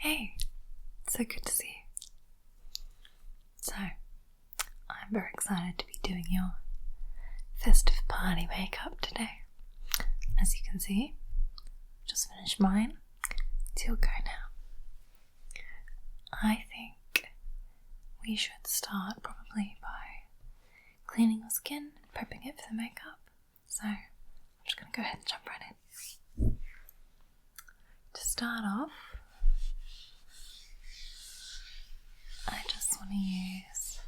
Hey, it's so good to see you. So, I'm very excited to be doing your festive party makeup today. As you can see, just finished mine. It's your go now. I think we should start probably by cleaning your skin and prepping it for the makeup. So, I'm just going to go ahead and jump right in. To start off, I just want to use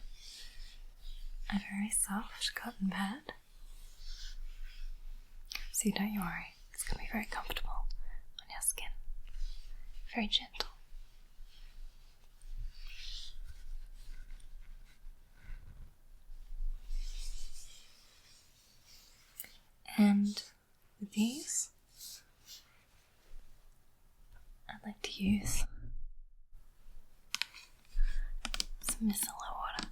a very soft cotton pad. So don't you worry, it's going to be very comfortable on your skin. Very gentle. And with these, I'd like to use some micellar water.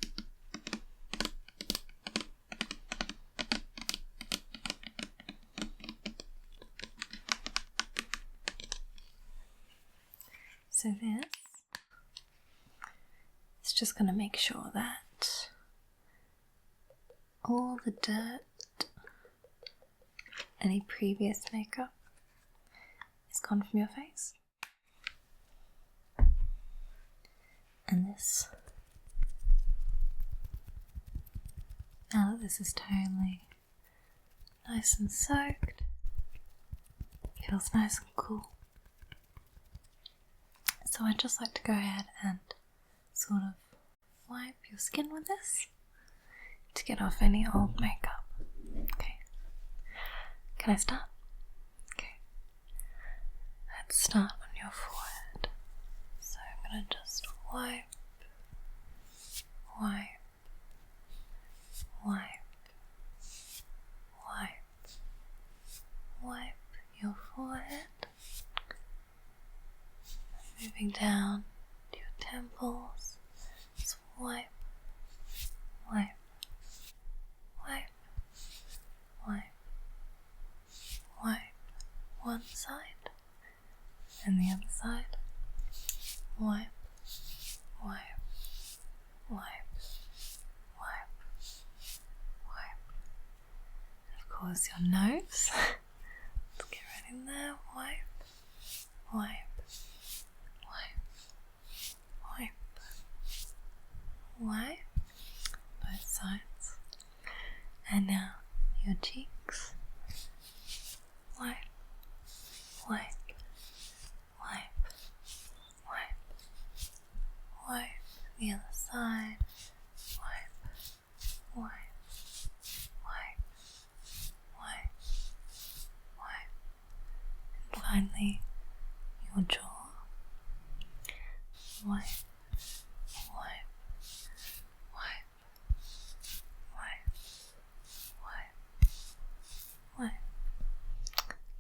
So this is just going to make sure that all the dirt, any previous makeup, is gone from your face. And this, now that this is totally nice and soaked, feels nice and cool. So I'd just like to go ahead and sort of wipe your skin with this to get off any old makeup. Okay. Can I start? Okay. Let's start on your forehead. So I'm going to just wipe, wipe, wipe, wipe, wipe your forehead. Moving down to your temples, just wipe, wipe, wipe, wipe, wipe one side and the other side, wipe, wipe, wipe, wipe, wipe. And of course your nose, let's get right in there, wipe, wipe, wipe, both sides, and now your cheeks, wipe, wipe, wipe, wipe, wipe, the other side, wipe, wipe, wipe, wipe, wipe, and finally your jaw, wipe,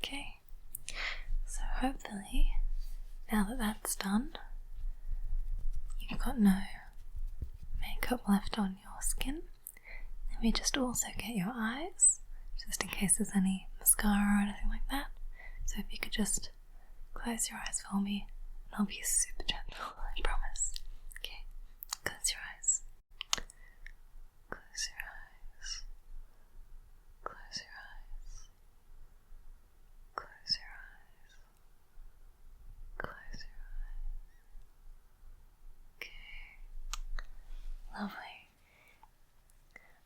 okay, so hopefully now that that's done, you've got no makeup left on your skin. Let me just also get your eyes, just in case there's any mascara or anything like that. So if you could just close your eyes for me, and I'll be super gentle, I promise. Okay, close your eyes. Close your eyes. Close your eyes. Close your eyes. Close your eyes. Okay. Lovely.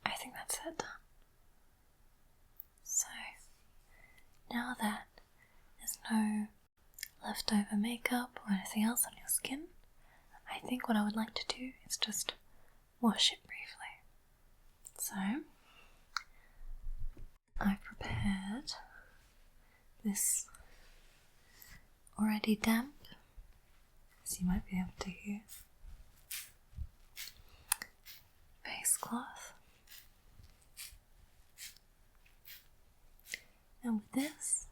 I think that's it done. So, now that there's no leftover makeup or anything else on your skin, I think what I would like to do is just wash it briefly. So, I've prepared this already damp, as you might be able to hear, face cloth. And with this,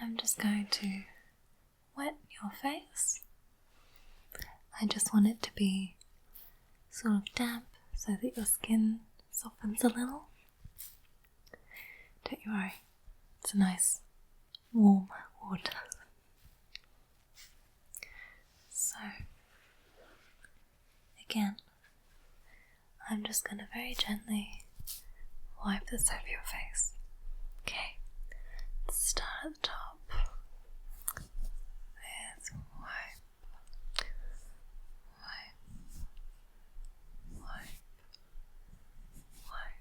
I'm just going to wet your face. I just want it to be sort of damp so that your skin softens a little. Don't you worry, it's a nice warm water. So, again, I'm just going to very gently wipe this over your face. Okay, let's start at the top with wipe, wipe, wipe, wipe,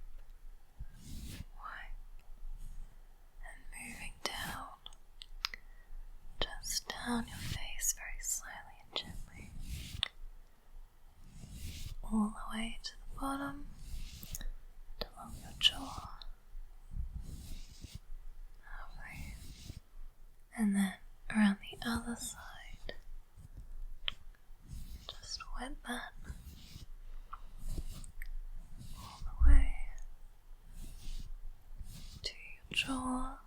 wipe, and moving down, just down your face very slowly and gently, all the way to the bottom, and along your jaw. Lovely. And then around the other side, just wet that all the way to your jaw.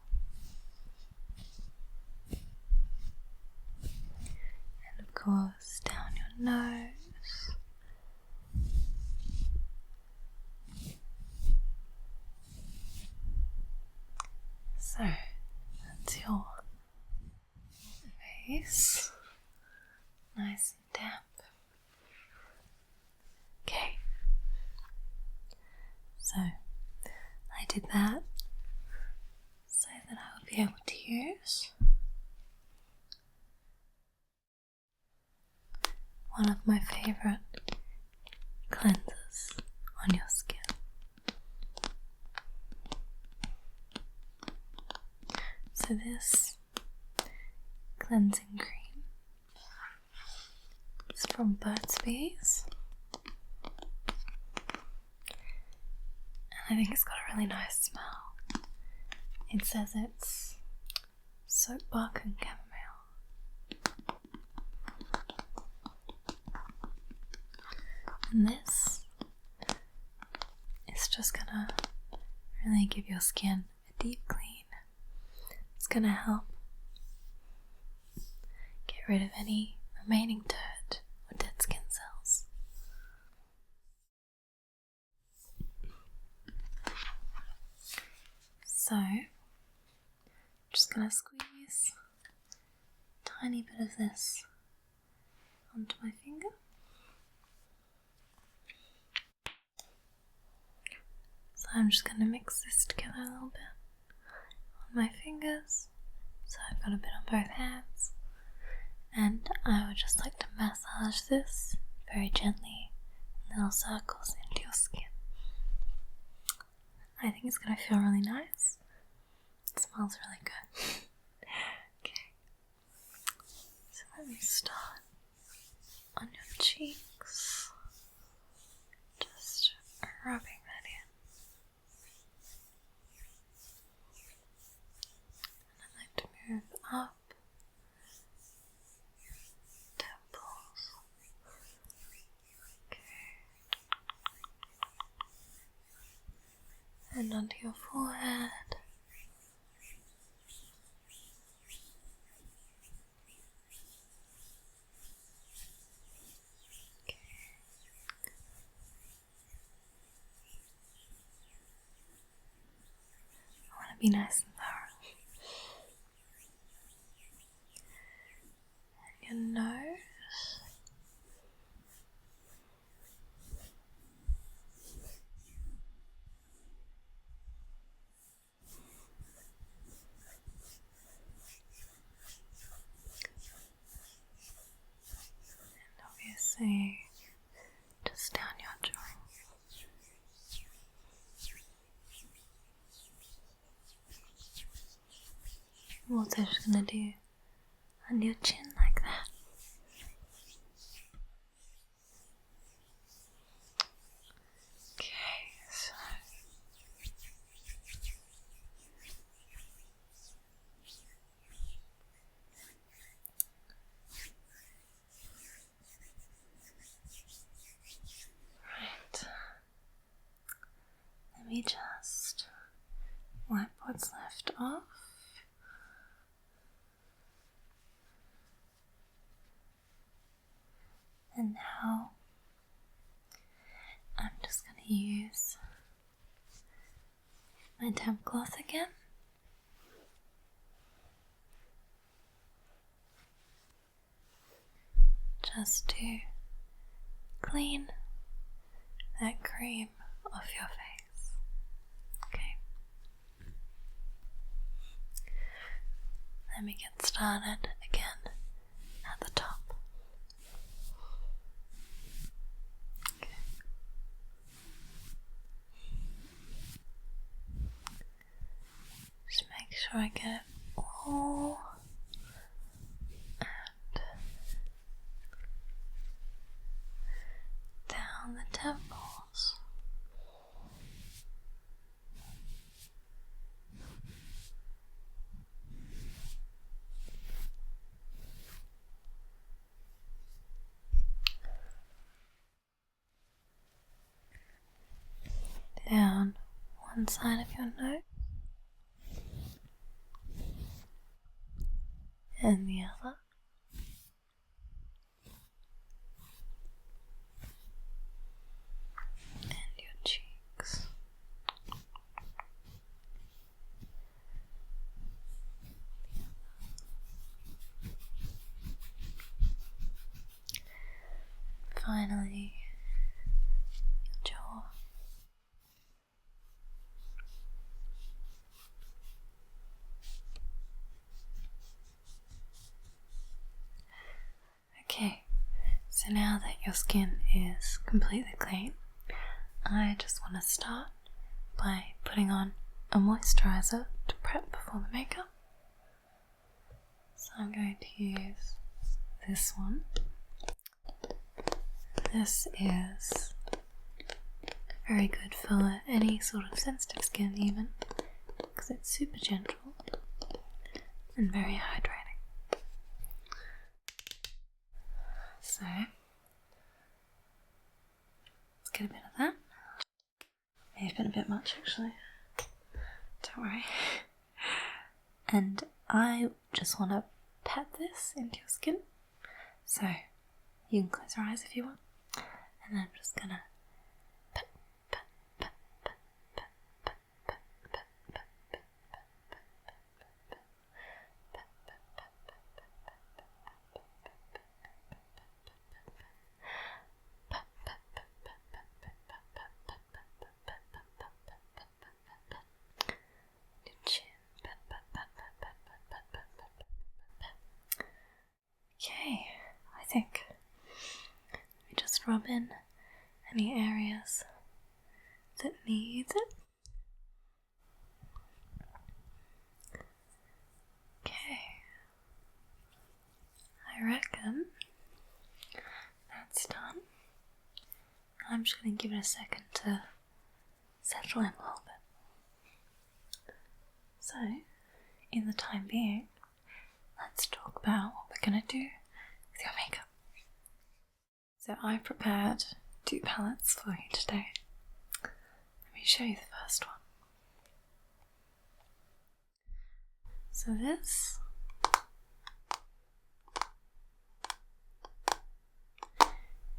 And of course down your nose. So that's your face, nice and damp. Okay, so I did that so that I would be able to use one of my favourite cleansers on your skin. So this cleansing cream is from Burt's Bees, and I think it's got a really nice smell. It says it's soap bark and chamomile. And this is just gonna really give your skin a deep clean. It's gonna help get rid of any remaining dirt or dead skin cells. So, I'm just gonna squeeze a tiny bit of this onto my finger. So I'm just gonna mix this together a little bit on my fingers. So I've got a bit on both hands. And I would just like to massage this very gently in little circles into your skin. I think it's going to feel really nice. It smells really good. Okay, so let me start on your cheeks, just rubbing that in. And I'd like to move up temples. Okay. And onto your forehead. Be nice and thorough. And your nose. And obviously just down your jaw. I'm also just going to do under your chin like that. Okay, so right. Let me just wipe what's left off. And now I'm just going to use my damp cloth again. just to clean that cream off your face. Okay. Let me get started again at the top. Okay. Just make sure I get it all and down the temples. Down one side of your nose and the other. And your cheeks. Finally, your jaw. Okay, so now that your skin is completely clean, I just want to start by putting on a moisturizer to prep before the makeup. So I'm going to use this one. This is very good for any sort of sensitive skin even, because it's super gentle and very hydrating. So, let's get a bit of that. May have been a bit much actually, don't worry. And I just want to pat this into your skin, so you can close your eyes if you want, and I'm just gonna pat, pat, pat, pat, pat, pat, pat, pat, pat, pat, okay, I think we just rub in any areas that needs it. Okay, I reckon that's done. I'm just going to give it a second to settle in a little bit. So, in the time being, let's talk about what we're going to do with your makeup. So I've prepared 2 palettes for you today. Let me show you the first one. So this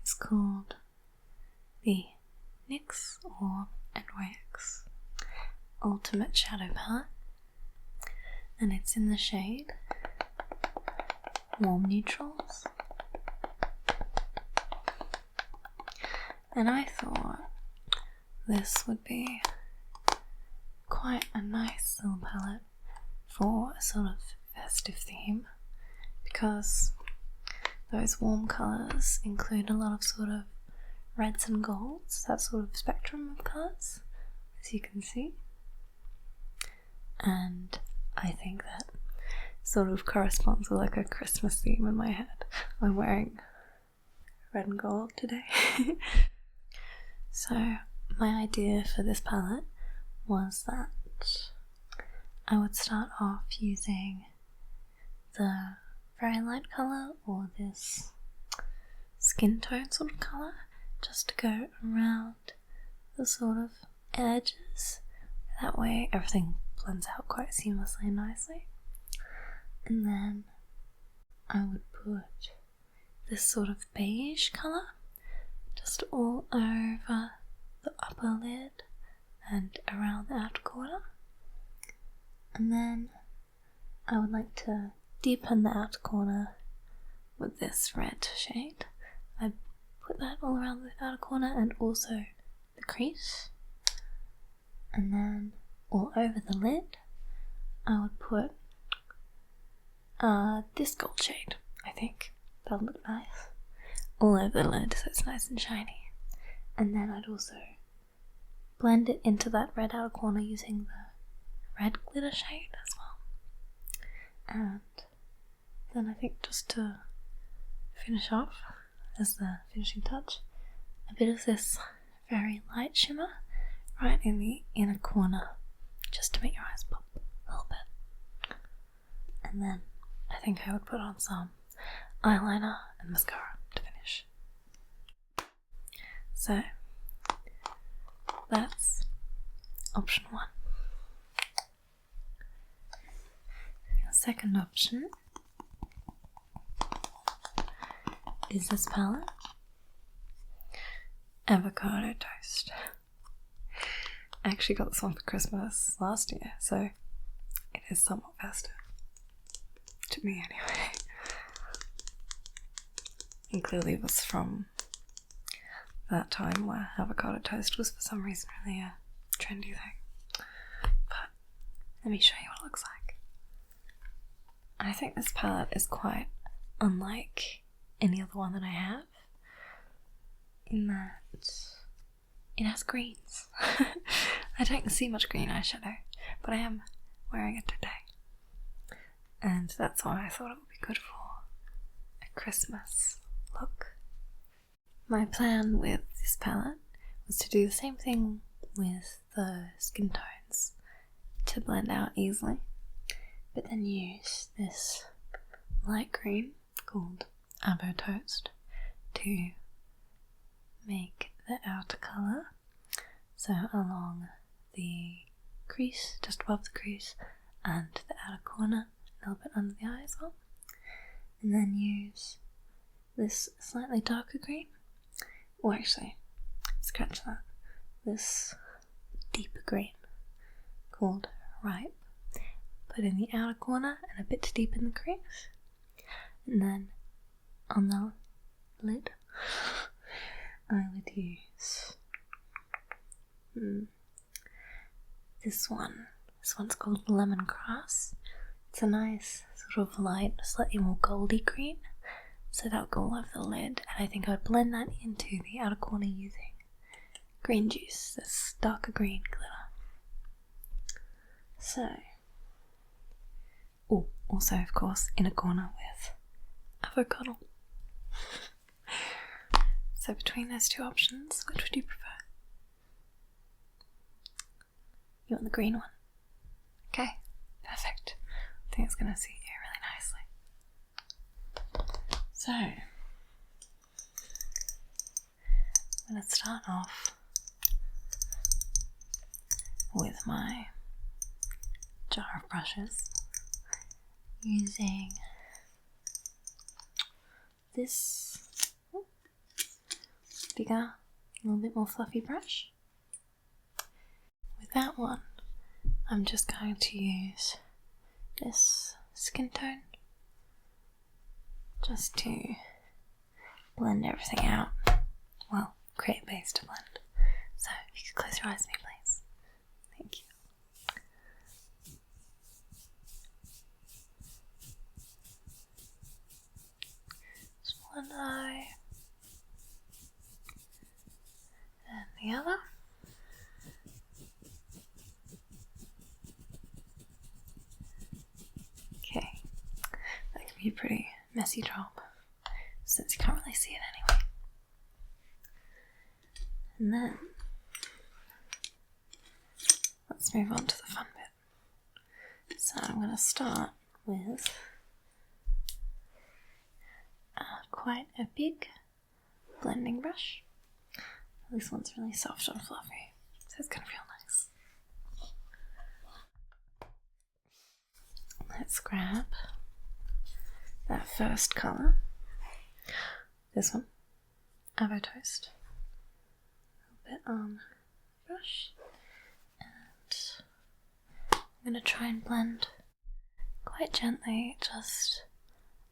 is called the NYX or NYX Ultimate Shadow Palette, and it's in the shade Warm Neutrals. And I thought this would be quite a nice little palette for a sort of festive theme, because those warm colours include a lot of sort of reds and golds, that sort of spectrum of colours, as you can see. And I think that sort of corresponds with like a Christmas theme in my head. I'm wearing red and gold today. So my idea for this palette was that I would start off using the very light colour or this skin tone sort of colour, just to go around the sort of edges. That way everything blends out quite seamlessly and nicely. And then I would put this sort of beige colour just all over the upper lid and around the outer corner. And then I would like to deepen the outer corner with this red shade. put that all around the outer corner and also the crease. And then all over the lid, I would put this gold shade, I think. That'll look nice. All over the lid so it's nice and shiny. And then I'd also blend it into that red outer corner using the red glitter shade as well. And then I think just to finish off, as the finishing touch, a bit of this very light shimmer right in the inner corner, just to make your eyes pop a little bit. And then I think I would put on some eyeliner and mascara to finish. So that's option 1. Your second option is this palette, Avocado Toast. I actually got this one for Christmas last year, so it is somewhat festive. To me anyway. And clearly it was from that time where avocado toast was for some reason really a trendy thing. But let me show you what it looks like. I think this palette is quite unlike any other one that I have, in that it has greens. I don't see much green eyeshadow, but I am wearing it today. And that's why I thought it would be good for a Christmas look. My plan with this palette was to do the same thing with the skin tones to blend out easily, but then use this light green called Avo Toast to make the outer colour, so along the crease, just above the crease, and the outer corner, a little bit under the eye as well, and then use this slightly darker green, or actually, scratch that, this deeper green called Ripe, put in the outer corner and a bit to deepen the crease, and then on the lid I would use this one. This one's called Lemongrass. It's a nice sort of light, slightly more goldy green, so that would go all over the lid, and I think I would blend that into the outer corner using green juice, this darker green glitter. So, oh, also of course inner corner with avocado. So between those two options, which would you prefer? You want the green one? Okay, perfect. I think it's going to suit you really nicely. So, I'm going to start off with my jar of brushes using this bigger, a little bit more fluffy brush. With that one, I'm just going to use this skin tone just to blend everything out. Well, create a base to blend. So, if you could close your eyes for me, please. Thank you. Just one eye. And the other. Okay, that can be a pretty messy job since you can't really see it anyway. And then let's move on to the fun bit. So I'm going to start with quite a big blending brush. This one's really soft and fluffy, so it's going to feel nice. Let's grab that first colour, this one, Avo Toast, a little bit on the brush, and I'm going to try and blend quite gently just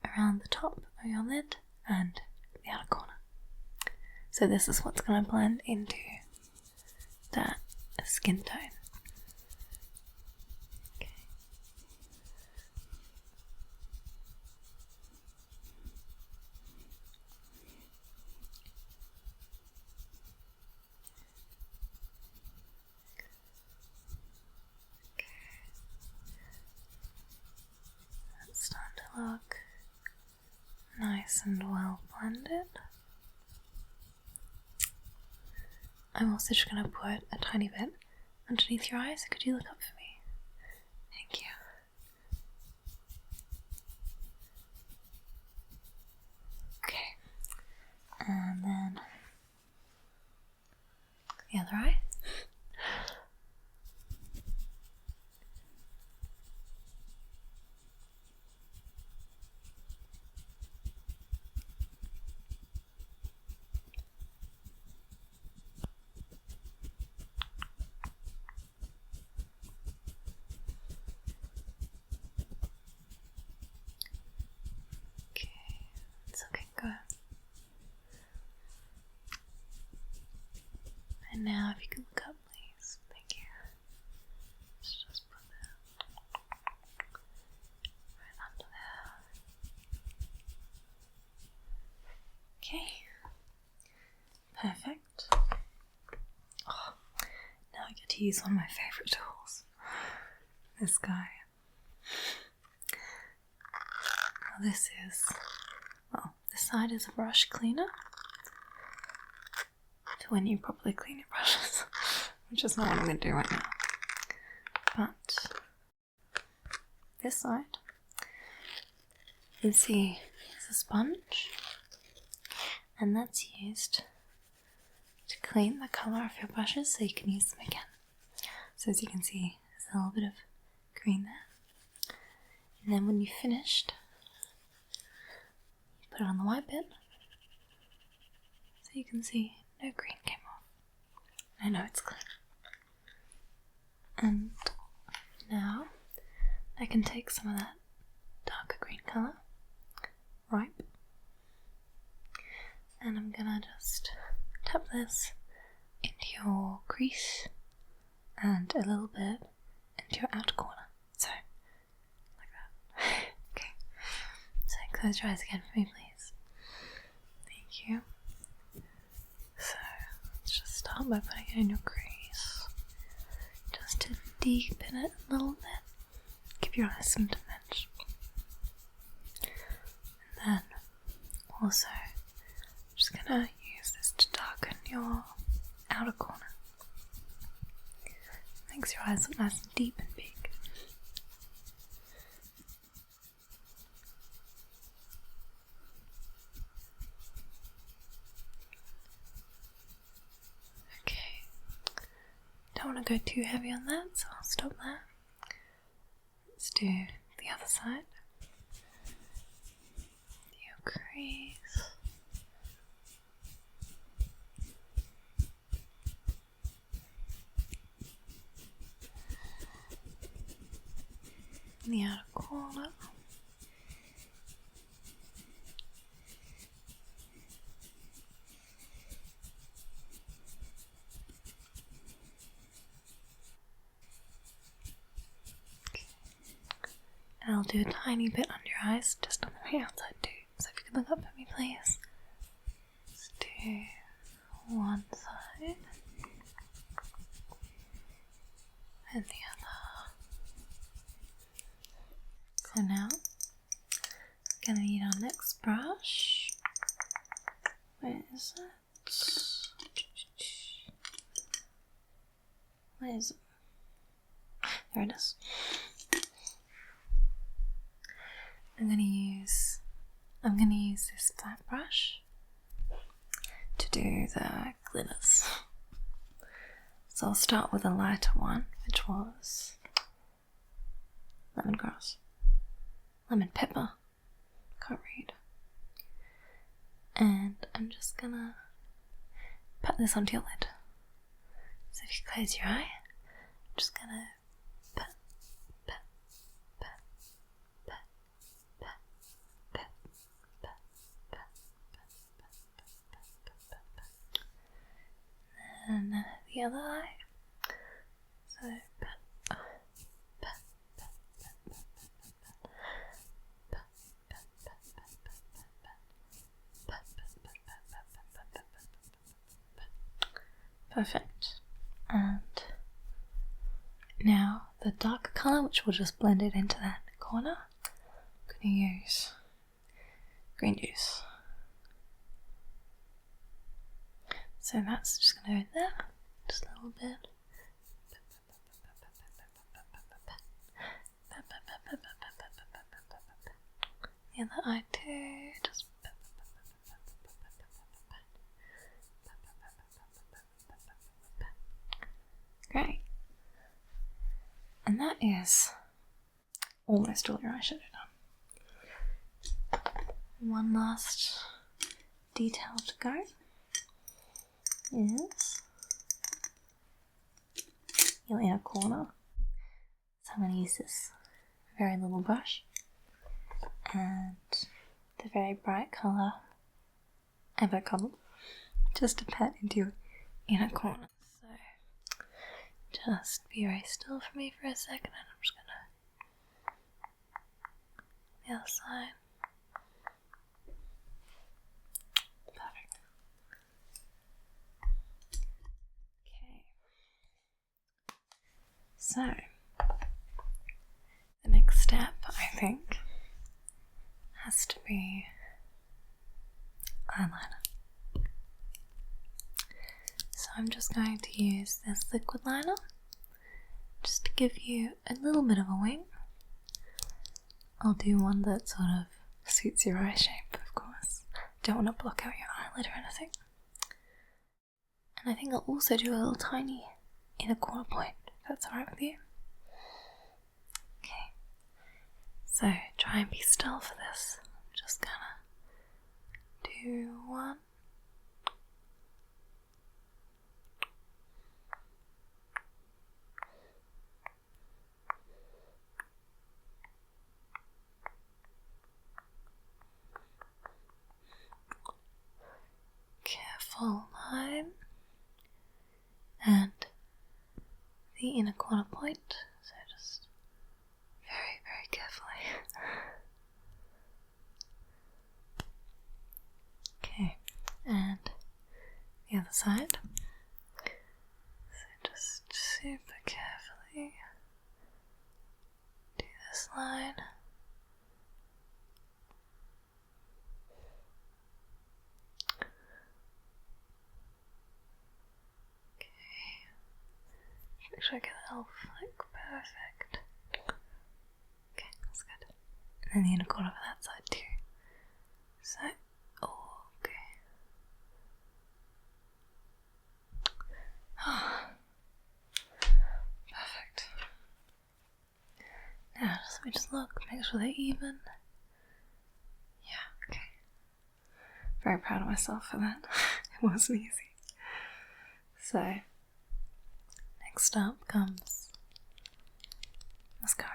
around the top of your lid and the outer corner. So this is what's going to blend into that skin tone. Okay. That's starting to look nice and well blended. I'm also just going to put a tiny bit underneath your eyes. Could you look up for me? Thank you. Okay. And then the other eye. It's looking good. And now if you could look up, please. Thank you. Let's just put that right under there. Okay. Perfect. Oh, now I get to use one of my favourite tools. This guy. Now this is, well, this side is a brush cleaner. To when you properly clean your brushes. Which is not what I'm going to do right now. But this side is a sponge. And that's used to clean the colour of your brushes so you can use them again. So as you can see, there's a little bit of green there. And then when you've finished, you put it on the white bit. So you can see no green came off. I know it's clean. And now I can take some of that darker green colour, ripe, and I'm gonna just tap this into your crease and a little bit into your outer corner. So, like that. Okay. So close your eyes again for me, please. Thank you. So let's just start by putting it in your crease, just to deepen it a little bit, give your eyes some dimension. And then also, I'm just gonna use this to darken your outer corner. Makes your eyes look nice and deep and big. Okay, don't want to go too heavy on that, so I'll stop there. Let's do the other side. Your crease. The outer corner. And I'll do a tiny bit under your eyes, just on the right outside too. So if you could look up at me, please. Let's do one side and the other. So now, I'm gonna need our next brush. Where is it? Where is it? There it is. I'm gonna use this flat brush to do the glitters. So I'll start with a lighter one, which was lemongrass. Lemon pepper, can't read. And I'm just gonna pat this onto your lid. So if you close your eye, I'm just gonna pat, pat, pat, pat, pat, pat, pat, pat, pat, pat, pat, pat, pat, pat, pat. other eye. So perfect. And now the darker colour, which will just blend it into that corner, I'm going to use green juice. So that's just going to go there, just a little bit. The other eye too, just great. And that is almost all your eyeshadow done. One last detail to go is your inner corner. So I'm going to use this very little brush and the very bright colour avocado just to pat into your inner corner. So just be very still for me for a second, and I'm just going to the other side. Perfect. Okay. So the next step, I think, has to be eyeliner. So I'm just going to use this liquid liner just to give you a little bit of a wing. I'll do one that sort of suits your eye shape, of course. Don't want to block out your eyelid or anything. And I think I'll also do a little tiny inner corner point, if that's alright with you. Okay, so try and be still for this. I'm just gonna do one. Careful line and the inner corner point, so just very, very carefully. Okay, and the other side. So just super carefully do this line. Make sure I get that all like perfect. Okay, that's good. And then the inner corner for that side too. So, okay. Perfect. Now let me just look, make sure they're even. Yeah, okay. Very proud of myself for that. It wasn't easy. So, next up comes mascara.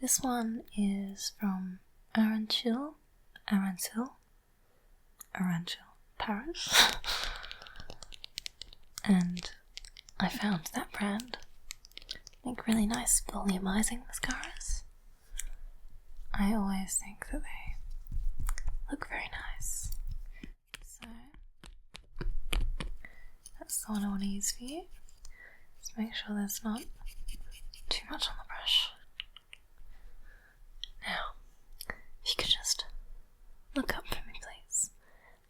This one is from Aranchil, Paris. And I found that brand make really nice volumizing mascaras. I always think that they look very nice. So that's the one I want to use for you. Just make sure there's not too much on the brush. Now, if you could just look up for me, please.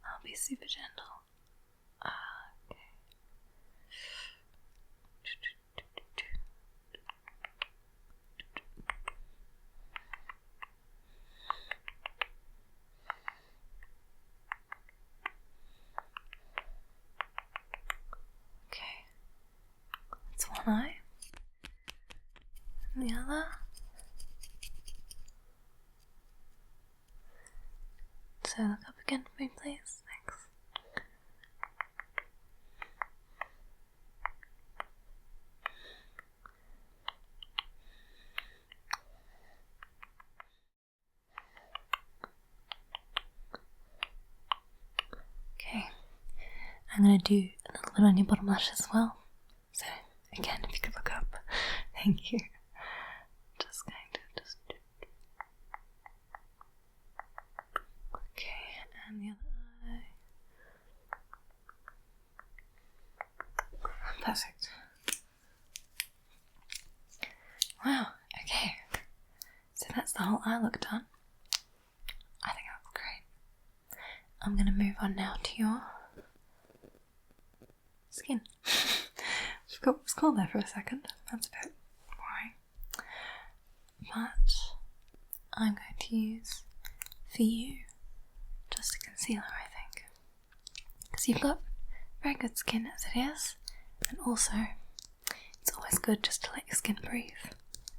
I'll be super gentle. Okay. Okay. That's one eye. And the other. So look up again for me, please. Thanks. Okay, I'm going to do a little bit on your bottom lash as well. So, again, if you could look up. Thank you. Just going to okay, and the other eye. Perfect. Wow, okay. So that's the whole eye look done. I think that looks great. I'm going to move on now to your skin. Forgot what it was called there for a second. That's a bit boring. But I'm going to use, for you, just a concealer, I think. Because you've got very good skin as it is, and also it's always good just to let your skin breathe.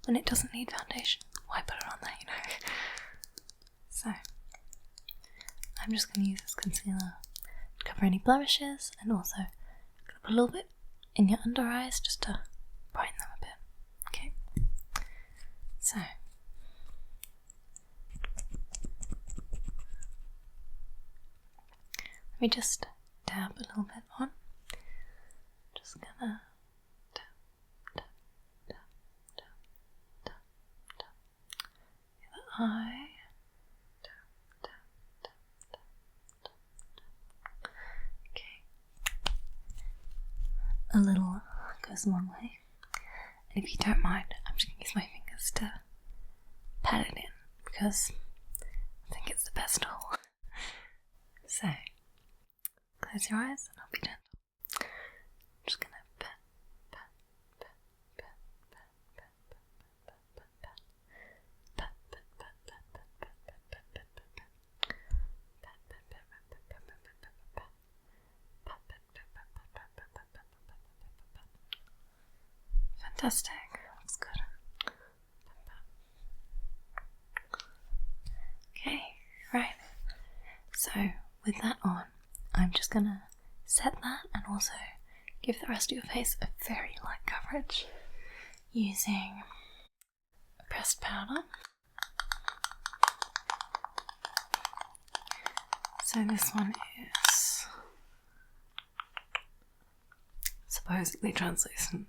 When it doesn't need foundation, why put it on there, you know? So, I'm just going to use this concealer to cover any blemishes, and also put a little bit in your under eyes just to brighten them a bit. Okay? So, let me just dab a little bit on. Just gonna dab, dab, dab, dab, dab, dab. The other eye. Dab, dab, dab, dab, dab, dab. Okay. A little goes a long way. And if you don't mind, I'm just gonna use my fingers to pat it in because I think it's the best tool. So, close your eyes and I'll be gentle. I'm just gonna pat, pat, pat, pat, pat, pat, pat, pat, pat, pat, pat, pat, pat, pat, pat, pat, pat, pat, fantastic. Looks good. Okay, right. So with that on, I'm just gonna set that and also give the rest of your face a very light coverage using a pressed powder. So this one is supposedly translucent,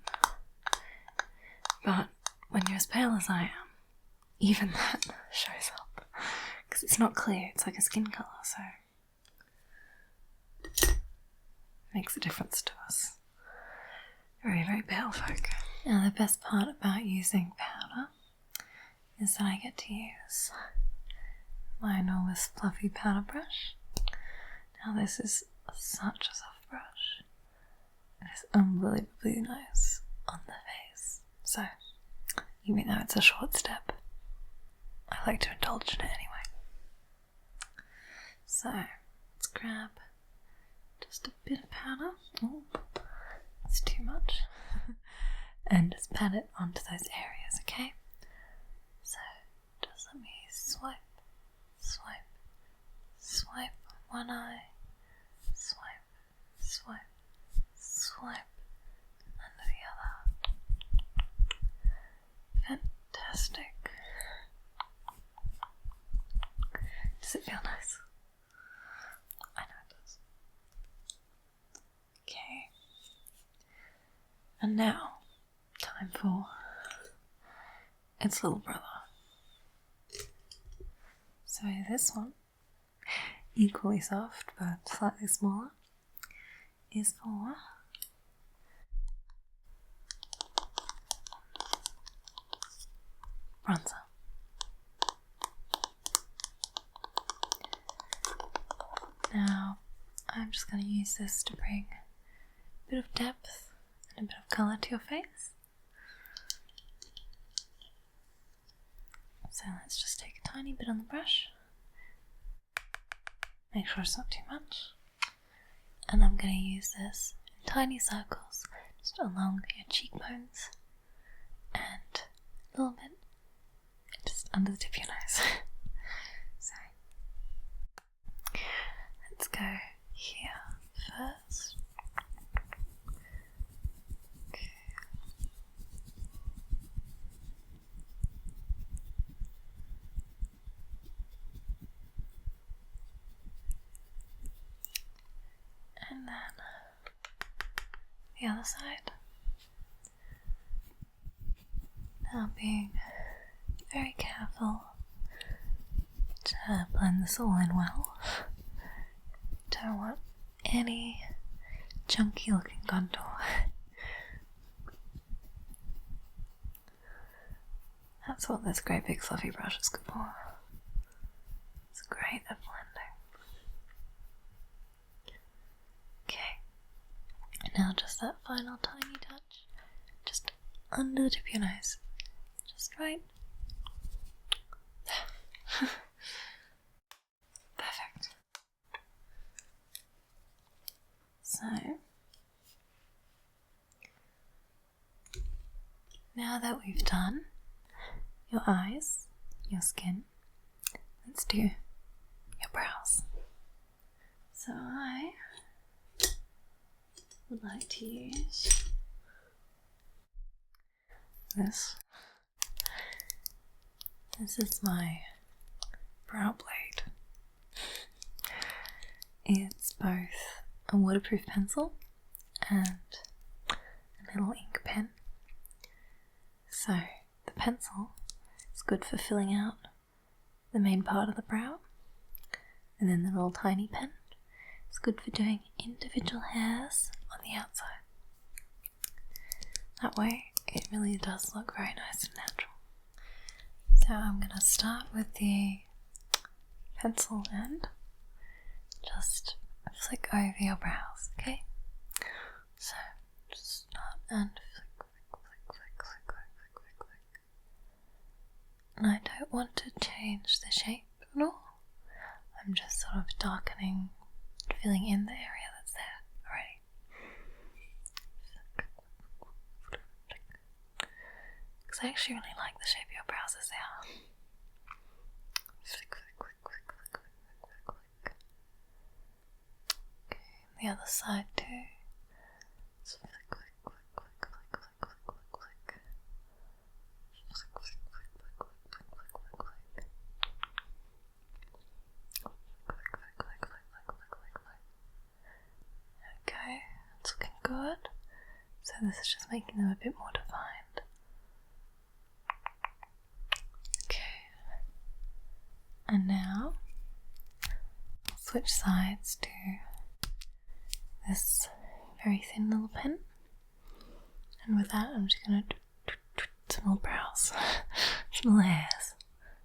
but when you're as pale as I am, even that shows up because it's not clear, it's like a skin colour, so it makes a difference to us very, very pale folk. Now the best part about using powder is that I get to use my enormous fluffy powder brush. Now this is such a soft brush. It is unbelievably nice on the face. So, even though it's a short step, I like to indulge in it anyway. So, let's grab just a bit of powder. Oh, it's too much. And just pat it onto those areas, okay? So, just let me swipe, swipe, swipe on one eye, swipe, swipe, swipe under the other. Fantastic. Does it feel nice? I know it does. Okay. And now, time for its little brother. So this one, equally soft but slightly smaller, is for bronzer. Now, I'm just going to use this to bring a bit of depth and a bit of colour to your face. So let's just take a tiny bit on the brush. Make sure it's not too much. And I'm going to use this in tiny circles just along your cheekbones and a little bit just under the tip of your nose. So let's go here first. Okay. And then the other side. Now being very careful to blend this all in well. Don't want any chunky looking contour. That's what this great big fluffy brush is good for. It's great at blending. Okay, and now just that final tiny touch, just under the tip of your nose, just right there. Perfect. So, now that we've done your eyes, your skin, let's do your brows. So I would like to use this. This is my brow blade. It's both a waterproof pencil and a little ink pen. So the pencil is good for filling out the main part of the brow, and then the little tiny pen is good for doing individual hairs on the outside. That way it really does look very nice and natural. So I'm going to start with the pencil end, just flick over your brows, okay? So just start and flick, flick, flick, flick, flick, flick, flick, flick. And I don't want to change the shape at all. I'm just sort of darkening, filling in the area that's there already. Because I actually really like the shape of your brows as they are. Flick, flick, flick, flick, flick, flick, flick, flick. Okay, the other side too. So flick, flick, flick, flick, flick, flick, flick, flick, flick. Flick, flick, flick, flick, flick, flick, flick, flick, flick. Okay, it's looking good. So this is just making them a bit more defined. Okay. And now I'll switch sides to this very thin little pen. And with that I'm just gonna do some little brows, some little hairs.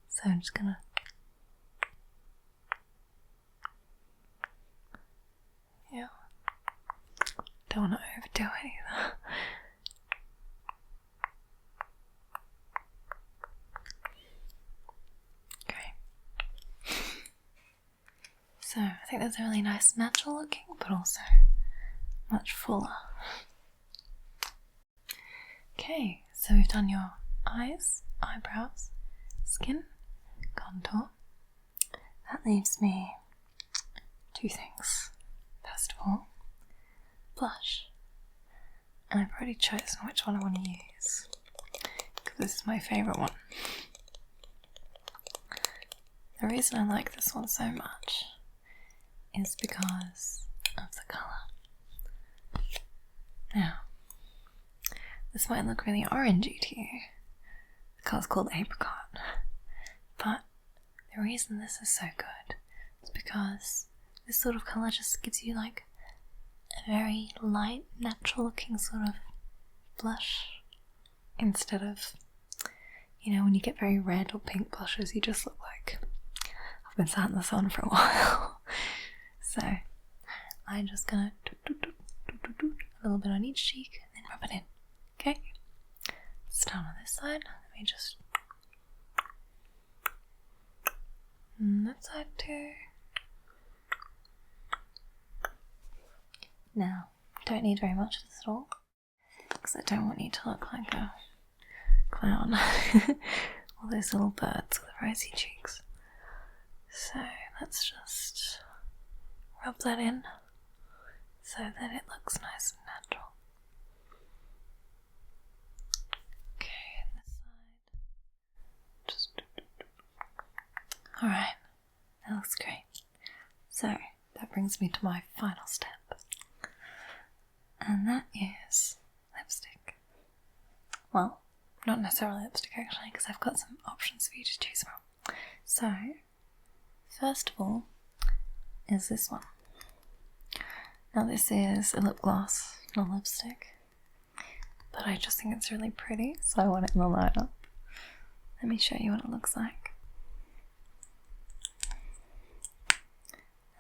So I'm just gonna don't want to overdo it either. Okay. So I think that's really nice natural looking, but also much fuller. Okay, so we've done your eyes, eyebrows, skin, contour. That leaves me two things. First of all, blush. And I've already chosen which one I want to use, because this is my favourite one. The reason I like this one so much is because of the colour. Now, this might look really orangey to you. The colour's called apricot. But the reason this is so good is because this sort of colour just gives you like a very light, natural looking sort of blush, instead of, you know, when you get very red or pink blushes, you just look like I've been sat in the sun for a while. So I'm just gonna do a little bit on each cheek and then rub it in. Okay? Start on this side. Let me just. And that side too. Now, don't need very much of this at all, because I don't want you to look like a clown. All those little birds with rosy cheeks. So let's just rub that in so that it looks nice and natural. Okay, and this side. Just. Alright, that looks great. So that brings me to my final step. And that is lipstick. Well, not necessarily lipstick actually, because I've got some options for you to choose from. So, first of all, is this one. Now this is a lip gloss, not lipstick, but I just think it's really pretty, so I want it in the lineup. Let me show you what it looks like.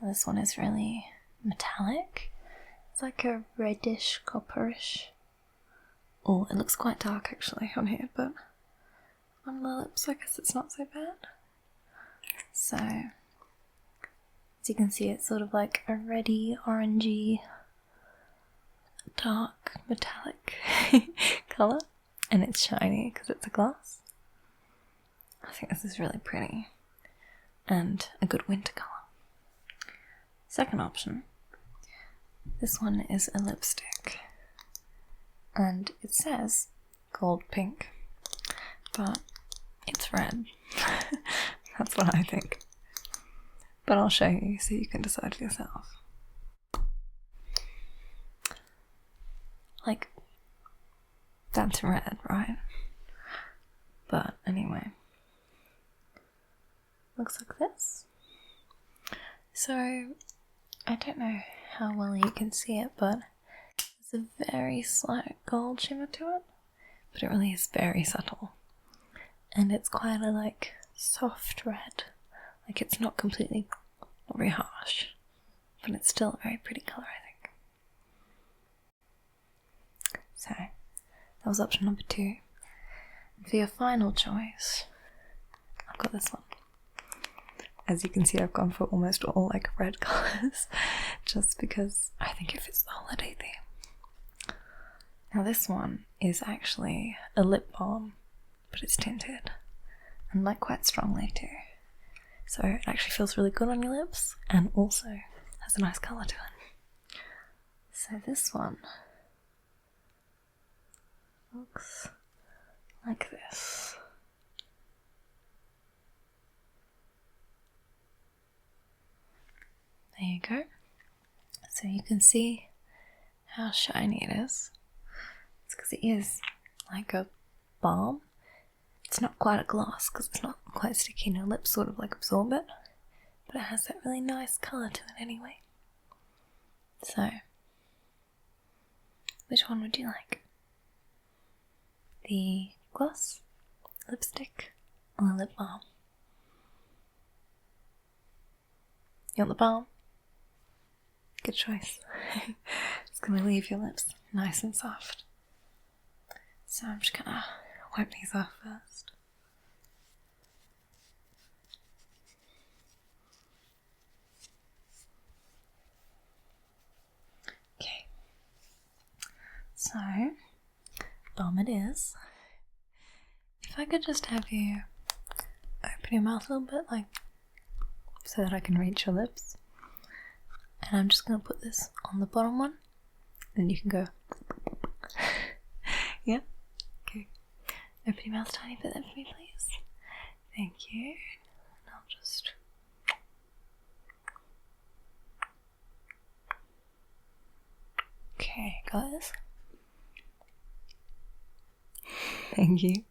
Now this one is really metallic. It's like a reddish, copperish. Oh, it looks quite dark actually on here, but on the lips I guess it's not so bad. So, as you can see, it's sort of like a reddy, orangey, dark, metallic colour, and it's shiny because it's a glass. I think this is really pretty and a good winter colour. Second option, this one is a lipstick, and it says gold pink, but it's red. That's what I think. But I'll show you so you can decide for yourself. Like, that's red, right? But anyway, looks like this. So, I don't know how well you can see it, but there's a very slight gold shimmer to it, but it really is very subtle. And it's quite a like soft red. Like it's not completely, not very harsh, but it's still a very pretty colour, I think. So, that was option number 2. And for your final choice, I've got this one. As you can see, I've gone for almost all like red colours, just because I think it fits the holiday theme. Now this one is actually a lip balm, but it's tinted, and like quite strongly too. So it actually feels really good on your lips, and also has a nice colour to it. So this one looks like this. There you go. So you can see how shiny it is. It's because it is like a balm. It's not quite a gloss because it's not quite sticky and your lips sort of like absorb it, but it has that really nice colour to it anyway. So, which one would you like? The gloss, lipstick, or the lip balm? You want the balm? Good choice. It's going to leave your lips nice and soft. So I'm just going to wipe these off first. Okay. So, balm it is. If I could just have you open your mouth a little bit, like, so that I can reach your lips. And I'm just going to put this on the bottom one, and you can go. Yeah? Okay. Open your mouth a tiny bit then for me, please. Thank you. And I'll just... Okay, guys. Thank you.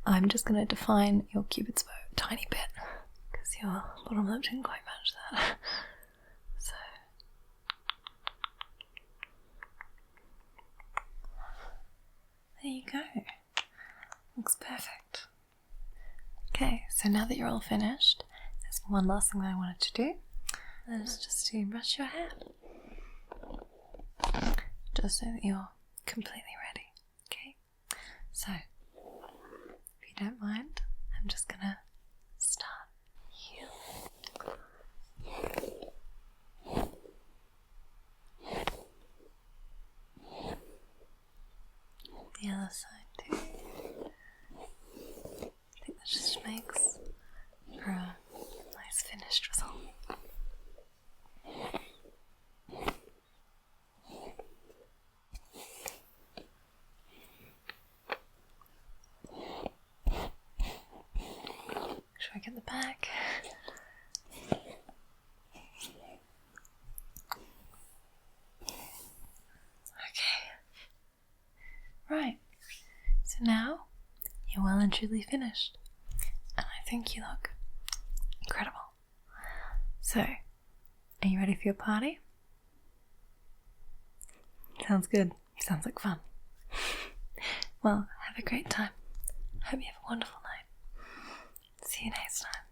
I'm just going to define your cupid's bow a tiny bit, because your bottom lip didn't quite match that. So... there you go. Looks perfect. Okay, so now that you're all finished, there's one last thing that I wanted to do. That is just to brush your hair. Just so that you're completely ready. Okay? So, if you don't mind, I'm just gonna start here. The other side too. I think that just makes for a nice finished result. Should I get the back? Okay. So now you're well and truly finished, and I think you look incredible. So, are you ready for your party? Sounds good. Sounds like fun. Well, have a great time. Hope you have a wonderful night. See you next time.